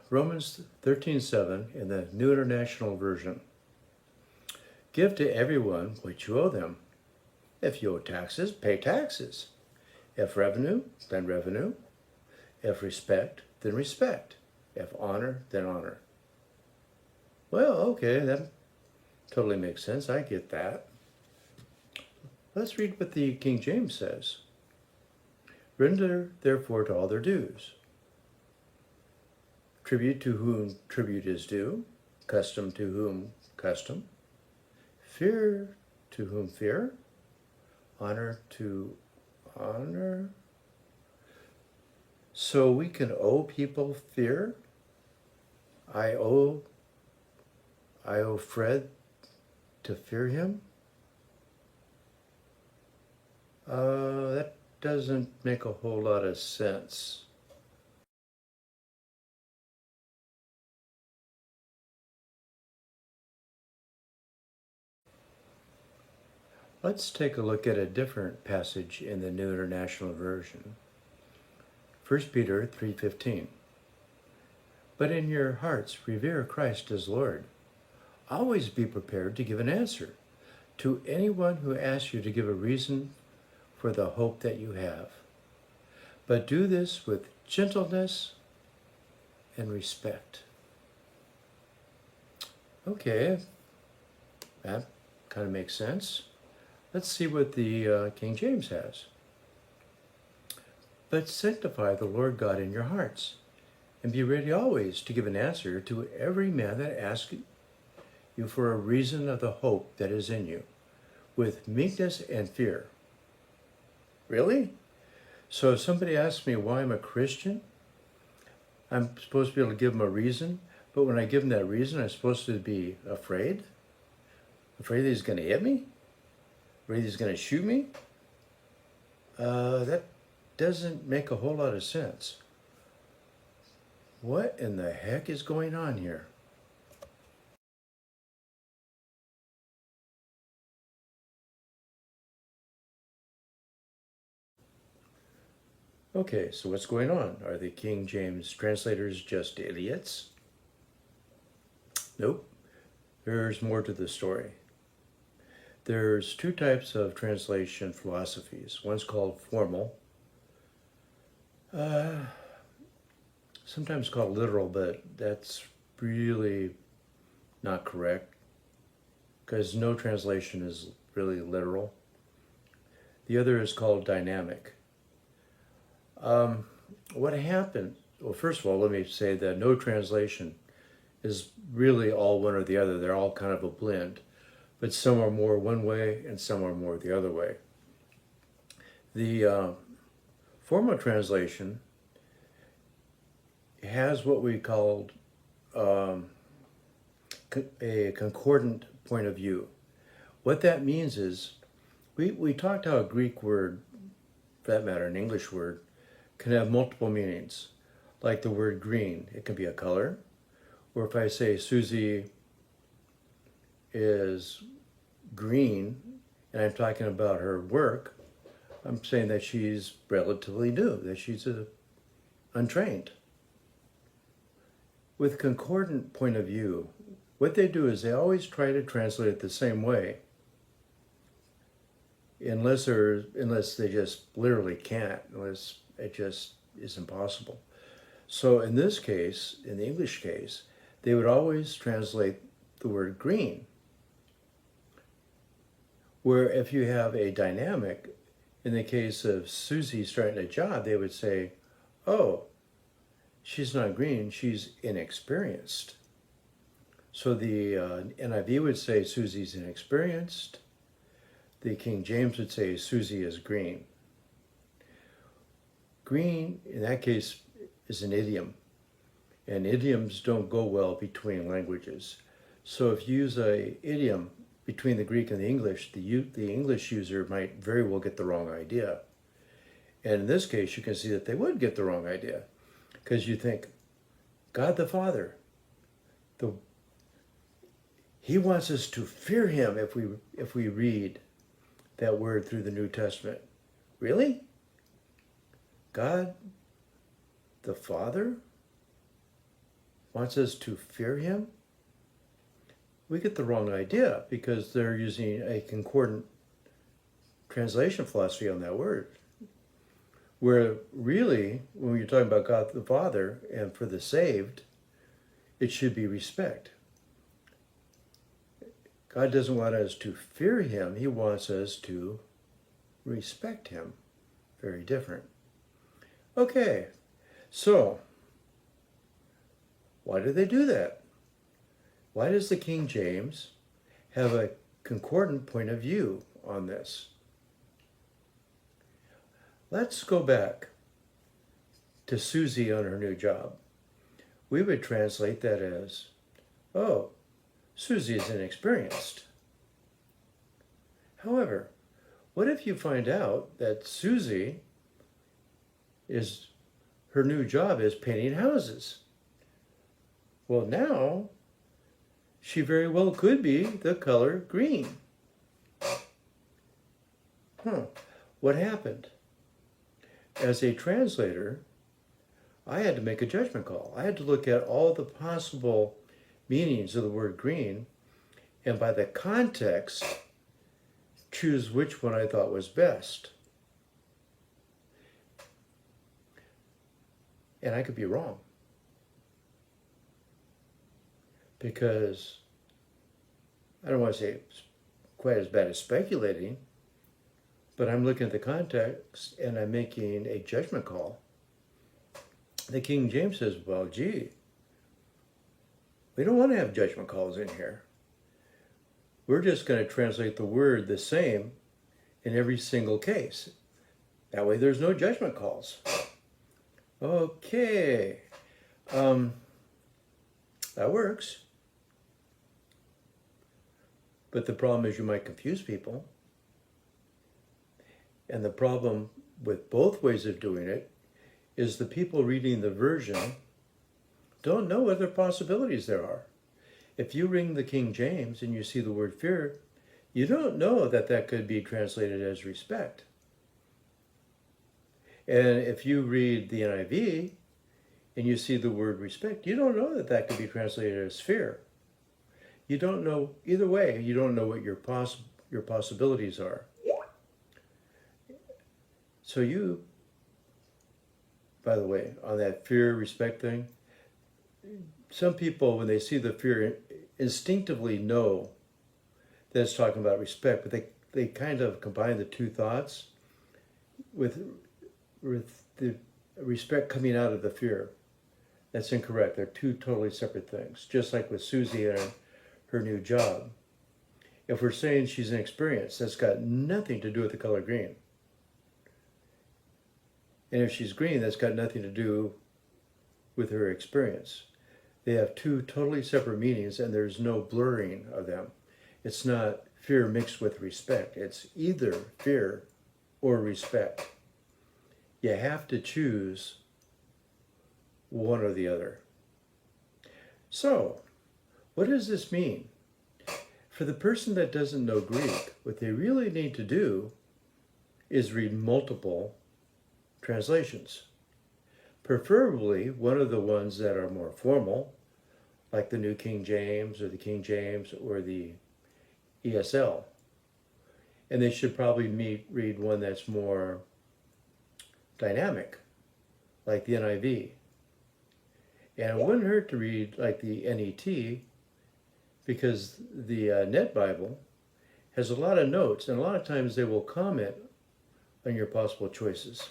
Romans 13:7 in the New International Version. Give to everyone what you owe them. If you owe taxes, pay taxes. If revenue, then revenue. If respect, then respect. If honor, then honor. Well, okay, that totally makes sense. I get that. Let's read what the King James says. Render therefore to all their dues. Tribute to whom tribute is due, custom to whom custom, fear to whom fear, honor to honor. So we can owe people fear. I owe Fred to fear him. That doesn't make a whole lot of sense. Let's take a look at a different passage in the New International Version. 1 Peter 3:15. But in your hearts revere Christ as Lord. Always be prepared to give an answer to anyone who asks you to give a reason for the hope that you have. But do this with gentleness and respect. Okay, that kind of makes sense. Let's see what the King James has. But sanctify the Lord God in your hearts, and be ready always to give an answer to every man that asks you for a reason of the hope that is in you, with meekness and fear. Really? So if somebody asks me why I'm a Christian, I'm supposed to be able to give them a reason, but when I give them that reason, I'm supposed to be afraid? Afraid that he's going to hit me? Afraid he's going to shoot me? That doesn't make a whole lot of sense. What in the heck is going on here? Okay, so what's going on? Are the King James translators just idiots? Nope. There's more to the story. There's two types of translation philosophies. One's called formal, sometimes called literal, but that's really not correct because no translation is really literal. The other is called dynamic. What happened? Well, first of all, let me say that no translation is really all one or the other. They're all kind of a blend, but some are more one way and some are more the other way. The formal translation has what we called a concordant point of view. What that means is we talked how a Greek word, for that matter, an English word, can have multiple meanings. Like the word green, it can be a color. Or if I say Susie is green and I'm talking about her work, I'm saying that she's relatively new, that she's untrained. With concordant point of view, what they do is they always try to translate it the same way, unless they just literally can't, unless it just is impossible. So in this case, in the English case, they would always translate the word green. Where if you have a dynamic, in the case of Susie starting a job, they would say, oh, she's not green, she's inexperienced. So the NIV would say Susie's inexperienced. The King James would say Susie is green. Green, in that case, is an idiom. And idioms don't go well between languages. So if you use an idiom between the Greek and the English, the English user might very well get the wrong idea. And in this case, you can see that they would get the wrong idea. Because you think, God the Father, He wants us to fear Him if we read that word through the New Testament. Really? God the Father? wants us to fear him, we get the wrong idea because they're using a concordant translation philosophy on that word. Where really, when you're talking about God the Father and for the saved, it should be respect. God doesn't want us to fear him. He wants us to respect him. Very different. Okay, so why do they do that? Why does the King James have a concordant point of view on this? Let's go back to Susie on her new job. We would translate that as, oh, Susie is inexperienced. However, what if you find out that Susie her new job is painting houses? Well, now she very well could be the color green. What happened? As a translator, I had to make a judgment call. I had to look at all the possible meanings of the word green, and by the context, choose which one I thought was best. And I could be wrong. Because I don't want to say it's quite as bad as speculating, but I'm looking at the context and I'm making a judgment call. The King James says, well, gee, we don't want to have judgment calls in here. We're just going to translate the word the same in every single case. That way there's no judgment calls. Okay. That works. But the problem is you might confuse people. And the problem with both ways of doing it is the people reading the version don't know what other possibilities there are. If you read the King James and you see the word fear, you don't know that that could be translated as respect. And if you read the NIV and you see the word respect, you don't know that that could be translated as fear. You don't know, either way, you don't know what your possibilities are. So you, by the way, on that fear, respect thing, some people, when they see the fear, instinctively know that it's talking about respect, but they kind of combine the two thoughts with the respect coming out of the fear. That's incorrect. They're two totally separate things, just like with Susie and her new job. If we're saying she's inexperienced, that's got nothing to do with the color green. And if she's green, that's got nothing to do with her experience. They have two totally separate meanings, and there's no blurring of them. It's not fear mixed with respect. It's either fear or respect. You have to choose one or the other. So, what does this mean? For the person that doesn't know Greek, what they really need to do is read multiple translations. Preferably one of the ones that are more formal, like the New King James or the King James or the ESL. And they should probably read one that's more dynamic, like the NIV. And it wouldn't hurt to read like the NET, because the Net Bible has a lot of notes, and a lot of times they will comment on your possible choices.